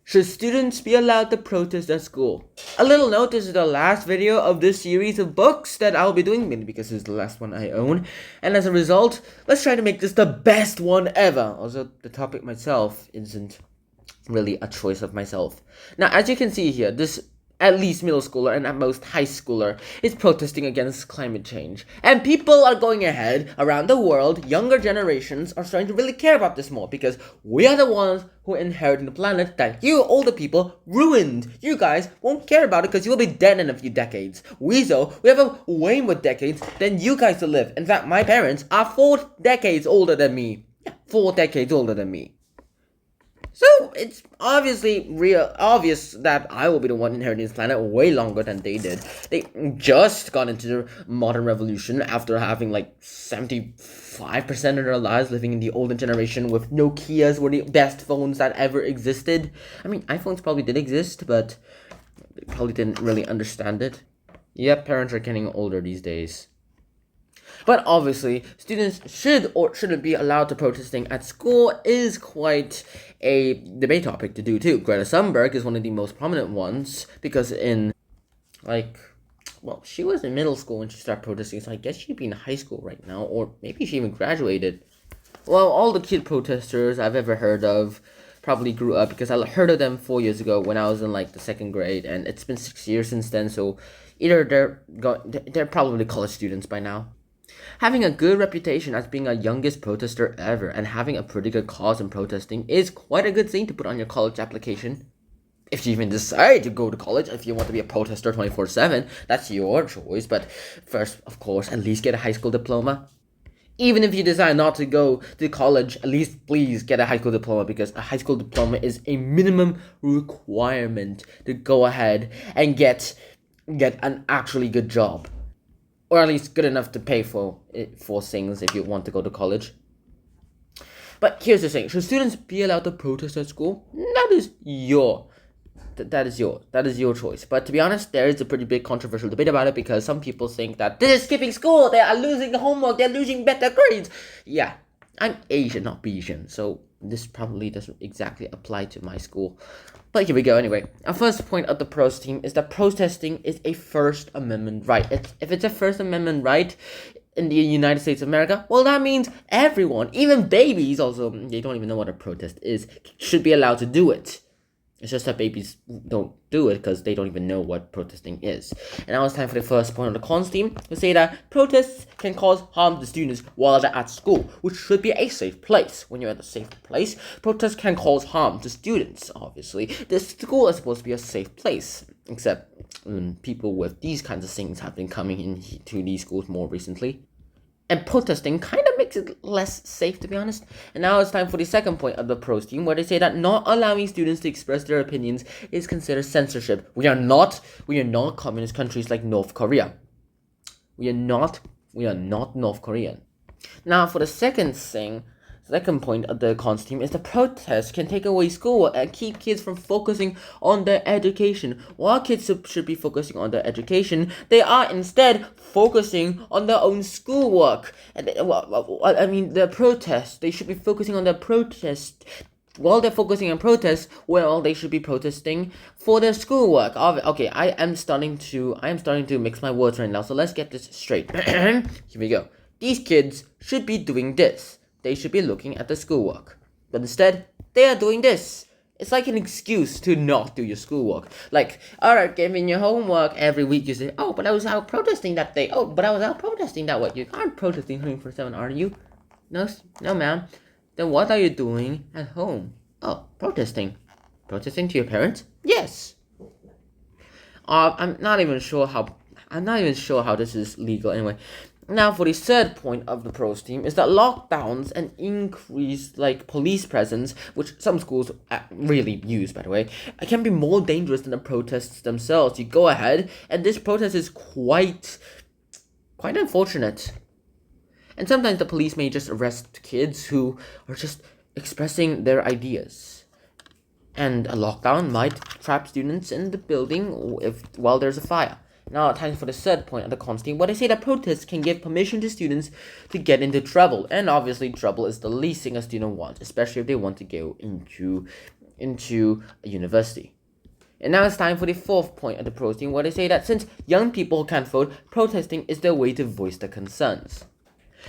Should students be allowed to protest at school? A little note, this is the last video of this series of books that I'll be doing, mainly because it's the last one I own. And as a result, let's try to make this the best one ever. Also, the topic myself isn't really a choice of myself. Now, as you can see here, this at least middle schooler and at most high schooler is protesting against climate change. And people are going ahead around the world, younger generations are starting to really care about this more because we are the ones who inherit the planet that you older people ruined. You guys won't care about it because you will be dead in a few decades. We have a way more decades than you guys to live. In fact, my parents are 4 decades older than me. Yeah, 4 decades older than me. So it's obviously obvious that I will be the one inheriting this planet way longer than they did. They just got into the modern revolution after having like 75% of their lives living in the older generation with Nokias were the best phones that ever existed. I mean, iPhones probably did exist, but they probably didn't really understand it. Yep, parents are getting older these days. But obviously, students should or shouldn't be allowed to protesting at school is quite a debate topic to do too. Greta Thunberg is one of the most prominent ones because she was in middle school when she started protesting, so I guess she'd be in high school right now, or maybe she even graduated. Well, all the kid protesters I've ever heard of probably grew up because I heard of them 4 years ago when I was in like the second grade, and it's been 6 years since then. So either they're probably college students by now. Having a good reputation as being a youngest protester ever and having a pretty good cause in protesting is quite a good thing to put on your college application. If you even decide to go to college, if you want to be a protester 24/7, that's your choice. But first, of course, at least get a high school diploma. Even if you decide not to go to college, at least please get a high school diploma because a high school diploma is a minimum requirement to go ahead and get an actually good job. Or at least good enough to pay for things if you want to go to college. But here's the thing: should students be allowed to protest at school? That is your choice. But to be honest, there is a pretty big controversial debate about it because some people think that this is skipping school. They are losing the homework. They're losing better grades. Yeah, I'm Asian, not Bayesian, so this probably doesn't exactly apply to my school. But here we go anyway. Our first point of the protest team is that protesting is a First Amendment right. If it's a First Amendment right in the United States of America, well, that means everyone, even babies also, they don't even know what a protest is, should be allowed to do it. It's just that babies don't do it because they don't even know what protesting is. And now it's time for the first point of the cons team to say that protests can cause harm to students while they're at school, which should be a safe place. When you're at a safe place, protests can cause harm to students, obviously. The school is supposed to be a safe place, except people with these kinds of things have been coming into these schools more recently. And protesting kind of makes it less safe, to be honest. And now it's time for the second point of the pros team, where they say that not allowing students to express their opinions is considered censorship. We are not communist countries like North Korea. We are not North Korean. Now for the second point of the cons team is the protest can take away schoolwork and keep kids from focusing on their education. While kids should be focusing on their education, they are instead focusing on their own schoolwork. And the protest, they should be focusing on their protest. While they're focusing on protests, well, they should be protesting for their schoolwork. Okay, I am starting to mix my words right now, so let's get this straight. Here we go. These kids should be doing this. They should be looking at the schoolwork. But instead, they are doing this. It's like an excuse to not do your schoolwork. Like, alright, giving your homework every week, you say, oh, but I was out protesting that day. Oh, but I was out protesting that way. You aren't protesting 24/7, are you? No, ma'am. Then what are you doing at home? Oh, protesting. Protesting to your parents? Yes. I'm not even sure how this is legal anyway. Now for the third point of the pros team is that lockdowns and increased police presence, which some schools really use by the way, can be more dangerous than the protests themselves. You go ahead and this protest is quite unfortunate. And sometimes the police may just arrest kids who are just expressing their ideas. And a lockdown might trap students in the building while there's a fire. Now, time for the third point of the cons team, where they say that protests can give permission to students to get into trouble. And obviously, trouble is the least thing a student wants, especially if they want to go into into a university. And now it's time for the fourth point of the protesting, where they say that since young people can't vote, protesting is their way to voice their concerns.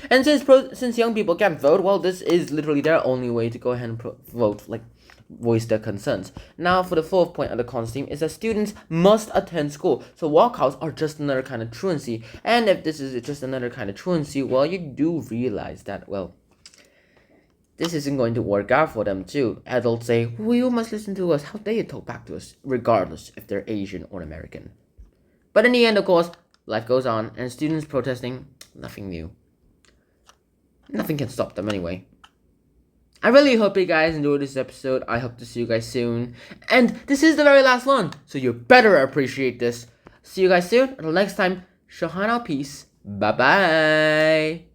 And since young people can't vote, well, this is literally their only way to go ahead and vote, like voice their concerns. Now, for the fourth point of the cons team is that students must attend school. So walkouts are just another kind of truancy. And if this is just another kind of truancy, well, you do realize that, well, this isn't going to work out for them too. Adults say, well, you must listen to us. How dare you talk back to us, regardless if they're Asian or American. But in the end, of course, life goes on, and students protesting, nothing new. Nothing can stop them anyway. I really hope you guys enjoyed this episode. I hope to see you guys soon. And this is the very last one, so you better appreciate this. See you guys soon. Until next time, Shahana, peace. Bye-bye.